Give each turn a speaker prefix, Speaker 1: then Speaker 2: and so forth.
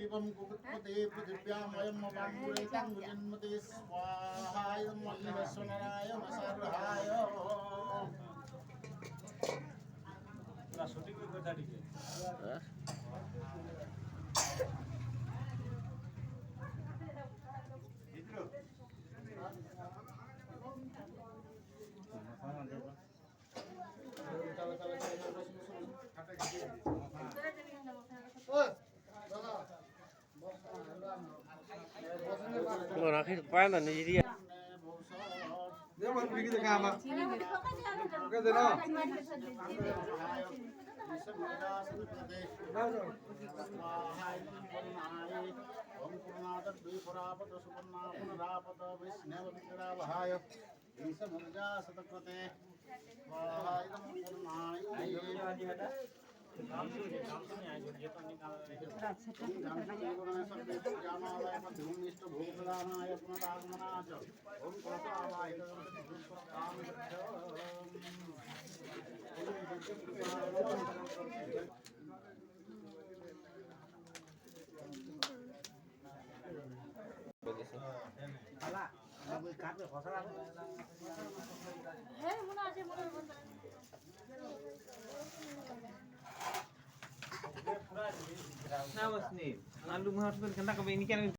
Speaker 1: एवं कुकुत्पते पृथिव्यामयं वाङ्मुरेतं जन्मते स्वाहाय मल्लिवस्वनराय मसारहाय ना शूटिंग में बता दीजिए
Speaker 2: রাখি পায় না নিজেরই
Speaker 3: যেমন বিকি দেখা আমার ওকে দে না
Speaker 4: Nah, bos nih. Lalu harus kena ke ini kan